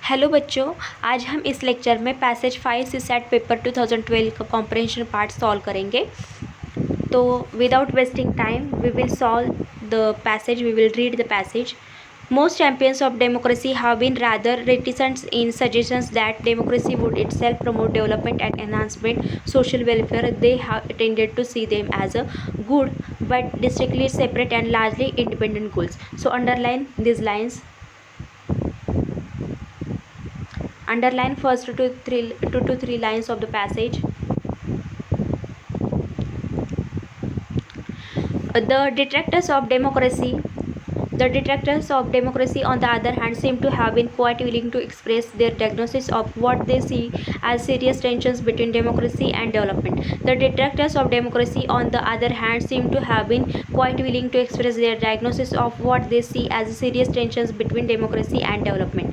Hello बच्चों, आज हम इस लेक्चर में पैसेज 5 सीसैट पेपर 2012 का कॉम्प्रिहेंशन पार्ट सॉल्व करेंगे। तो without wasting time we will solve the passage, we will read the passage. Most champions of democracy have been rather reticent in suggestions that democracy would itself promote development and enhancement social welfare. They have tended to see them as a good but distinctly separate and largely independent goals. So underline these lines. Underline first two to three lines of the passage. The detractors of democracy, on the other hand, seem to have been quite willing to express their diagnosis of what they see as serious tensions between democracy and development. The detractors of democracy, on the other hand, seem to have been quite willing to express their diagnosis of what they see as serious tensions between democracy and development.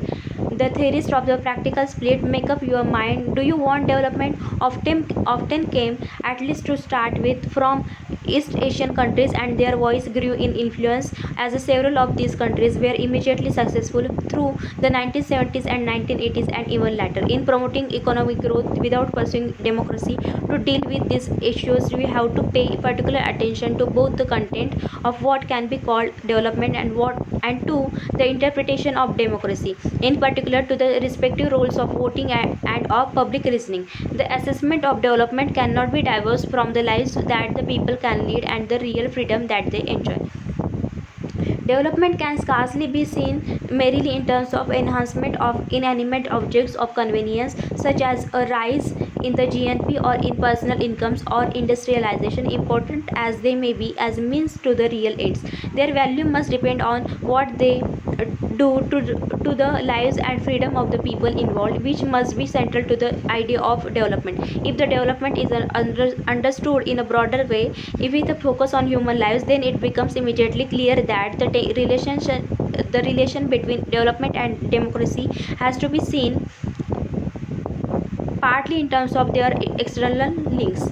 The theorists of the practical split, make up your mind, do you want development, often came, at least to start with, from East Asian countries, and their voice grew in influence as several of these countries were immediately successful through the 1970s and 1980s and even later in promoting economic growth without pursuing democracy. To deal with these issues, we have to pay particular attention to both the content of what can be called development and to the interpretation of democracy, in particular to the respective roles of voting and of public listening. The assessment of development cannot be diverse from the lives that the people can lead and the real freedom that they enjoy. Development can scarcely be seen merely in terms of enhancement of inanimate objects of convenience, such as a rise in the GNP or in personal incomes or industrialization, important as they may be as means to the real ends. Their value must depend on what they do to the lives and freedom of the people involved, which must be central to the idea of development. If the development is understood in a broader way, if with a focus on human lives, then it becomes immediately clear that the relation between development and democracy has to be seen partly in terms of their external links.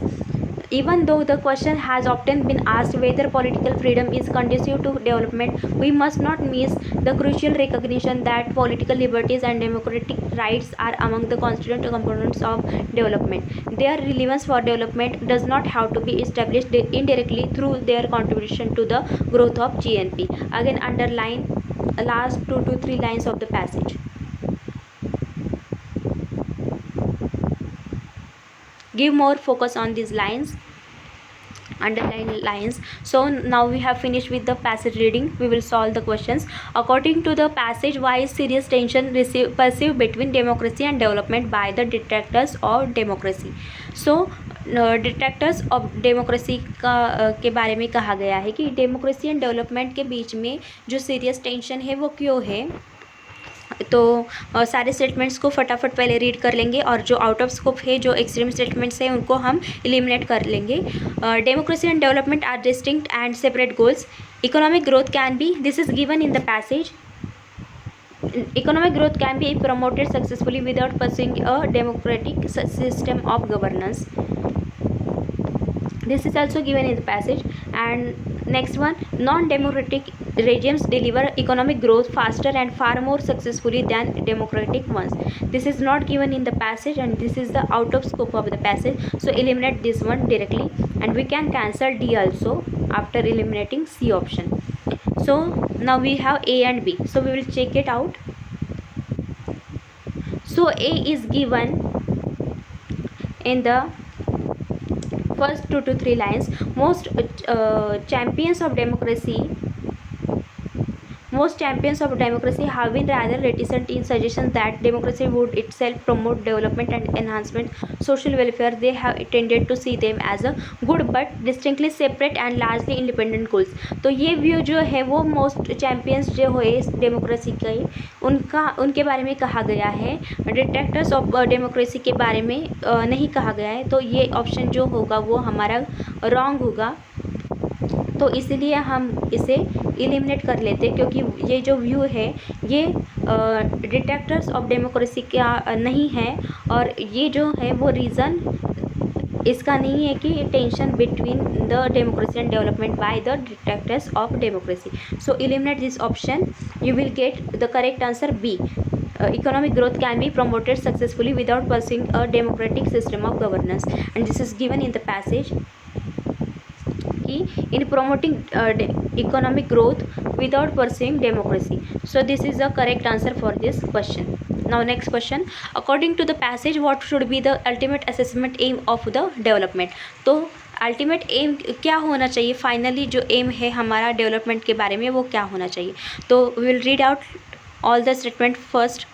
Even though the question has often been asked whether political freedom is conducive to development, we must not miss the crucial recognition that political liberties and democratic rights are among the constituent components of development. Their relevance for development does not have to be established indirectly through their contribution to the growth of GNP. Again, underline last 2 to 3 lines of the passage. Give more focus on these lines, underline lines. So now we have finished with the passage reading. We will solve the questions. According to the passage, why is serious tension perceived between democracy and development by the detractors of democracy? So detractors of democracy के बारे में कहा गया है कि democracy and development के बीच में जो सीरियस टेंशन है वो क्यों है. तो सारे स्टेटमेंट्स को फटाफट पहले रीड कर लेंगे और जो आउट ऑफ स्कोप है, जो एक्सट्रीम स्टेटमेंट्स हैं, उनको हम एलिमिनेट कर लेंगे. Democracy and development are distinct and separate goals. Economic growth can be, this is given in the passage, economic growth can be promoted successfully without pursuing a democratic system of governance. This is also given in the passage. And next one, non-democratic regimes deliver economic growth faster and far more successfully than democratic ones. This is not given in the passage and this is the out of scope of the passage, so eliminate this one directly, and we can cancel D also after eliminating C option. So now we have A and B, so we will check it out. So A is given in the first 2 to 3 lines. Most champions of democracy have been rather reticent in suggestions that democracy would itself promote development and enhancement social welfare. They have tended to see them as a good but distinctly separate and largely independent goals. तो ये view जो है वो most champions जो है democracy के उनके बारे में कहा गया है. डिट्रैक्टर्स ऑफ डेमोक्रेसी के बारे में नहीं कहा गया है. तो ये ऑप्शन जो होगा वो हमारा रॉन्ग होगा, तो इसलिए हम इसे एलिमिनेट कर लेते हैं, क्योंकि ये जो व्यू है ये डिट्रैक्टर्स ऑफ डेमोक्रेसी का नहीं है और ये जो है वो रीज़न इसका नहीं है कि tension between the democracy and development by the detractors of democracy. So eliminate this option, you will get the correct answer B. economic growth can be promoted successfully without pursuing a democratic system of governance, and this is given in the passage कि in promoting economic growth without pursuing democracy. So this is the correct answer for this question. Now next question, according to the passage what should be the ultimate assessment aim of the development? तो ultimate aim क्या होना चाहिए, finally जो M है हमारा development के बारे में वो क्या होना चाहिए? तो we will read out all the statement first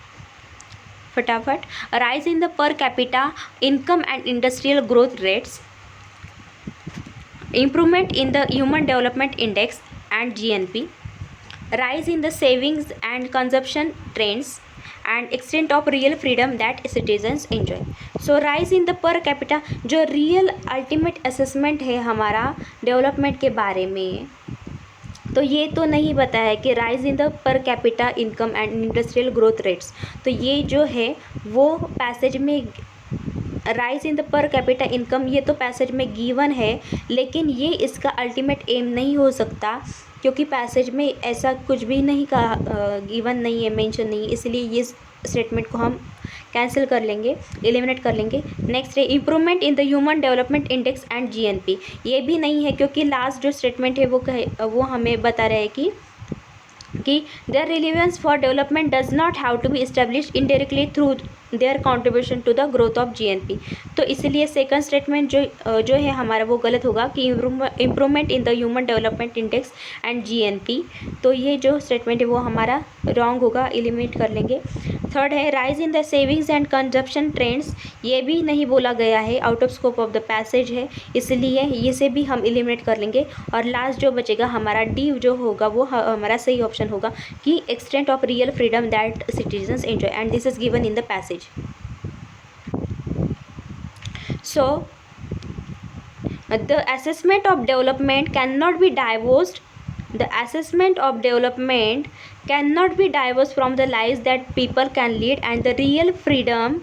फटाफट. Rise in the per capita income and industrial growth rates, improvement in the human development index and GNP, rise in the savings and consumption trends, and extent of real freedom that citizens enjoy. So rise in the per capita, जो real ultimate assessment है हमारा development के बारे में, तो ये तो नहीं बताया है कि rise in the per capita income and industrial growth rates. तो ये जो है वो पैसेज में rise in the per capita income ये तो पैसेज में गिवन है, लेकिन ये इसका अल्टीमेट एम नहीं हो सकता क्योंकि पैसेज में ऐसा कुछ भी नहीं कहा, गिवन नहीं है, मेंशन नहीं है, इसलिए ये स्टेटमेंट को हम कैंसिल कर लेंगे, एलिमिनेट कर लेंगे. नेक्स्ट है improvement in the human development index and GNP, ये भी नहीं है क्योंकि लास्ट जो स्टेटमेंट है वो हमें बता रहे हैं कि their relevance for development does not have to be established indirectly through their contribution to the growth of GNP. तो इसलिए सेकंड स्टेटमेंट जो है हमारा वो गलत होगा कि improvement in the human development index and GNP, तो ये जो स्टेटमेंट है वो हमारा रॉन्ग होगा, एलिमिनेट कर लेंगे. थर्ड है rise in the savings and consumption trends, ये भी नहीं बोला गया है, out of scope of the passage है, इसलिए ये से भी हम एलिमिनेट कर लेंगे. और लास्ट जो बचेगा हमारा डी जो होगा वो हमारा सही ऑप्शन होगा कि extent of real freedom that citizens enjoy, and this is given in the passage. So the assessment of development cannot be divorced. The assessment of development cannot be divorced from the lives that people can lead and the real freedom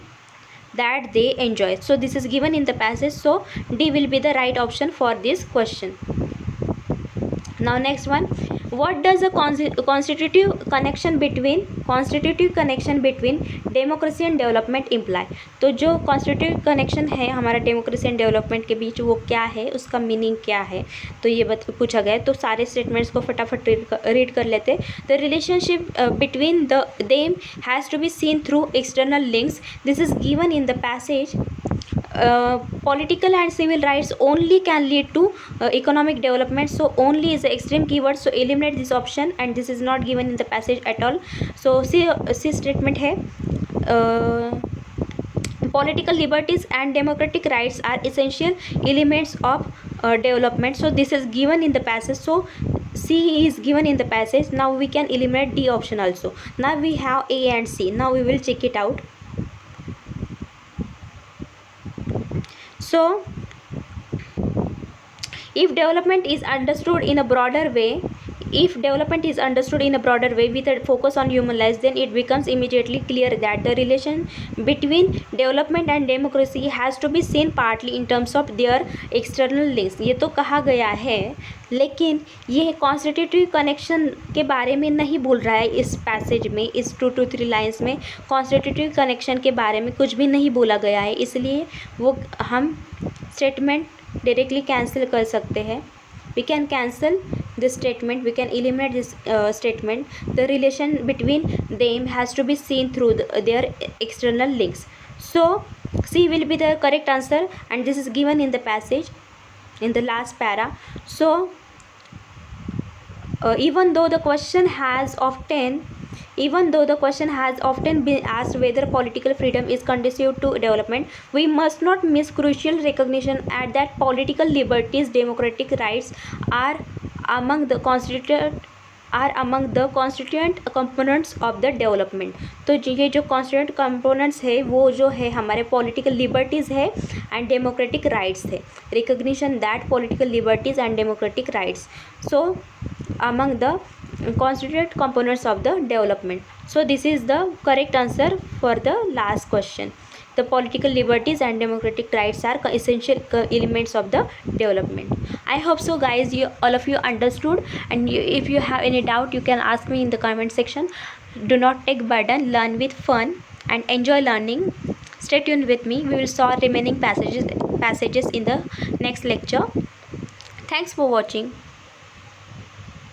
that they enjoy. So this is given in the passage. So D will be the right option for this question. Now next one, what does a constitutive connection between democracy and development imply? तो जो constitutive connection है हमारा democracy and development के बीच वो क्या है, उसका meaning क्या है, तो ये पूछा गया है. तो सारे स्टेटमेंट्स को फटाफट रीड कर लेते. The relationship between them has to be seen through external links. This is given in the passage. Political and civil rights only can lead to economic development. So only is the extreme keyword, so eliminate this option, and this is not given in the passage at all. So see statement है political liberties and democratic rights are essential elements of development. So this is given in the passage, so C is given in the passage. Now we can eliminate D option also. Now we have A and C. Now we will check it out. So if development is understood in a broader way, with a focus on human lives, then it becomes immediately clear that the relation between development and democracy has to be seen partly in terms of their external links. ये तो कहा गया है, लेकिन ये constitutive connection के बारे में नहीं बोल रहा है इस पैसेज में. इस 2 to 3 लाइन्स में कॉन्स्टिट्यूटिव कनेक्शन के बारे में कुछ भी नहीं बोला गया है, इसलिए वो हम स्टेटमेंट डायरेक्टली कैंसिल कर सकते हैं. We can cancel this statement, we can eliminate this statement. The relation between them has to be seen through their external links. So C will be the correct answer, and this is given in the passage in the last para. So even though the question has often been asked whether political freedom is conducive to development, we must not miss crucial recognition at that political liberties, democratic rights are among the constituent components of the development. तो ये जो constituent components है वो जो है हमारे political liberties है and democratic rights है. Recognition that political liberties and democratic rights, so among the constituent components of the development. So this is the correct answer for the last question. The political liberties and democratic rights are essential elements of the development. I hope so guys, all of you understood, and if you have any doubt you can ask me in the comment section. Do not take burden, learn with fun, and enjoy learning. Stay tuned with me. We will solve remaining passages in the next lecture. Thanks for watching.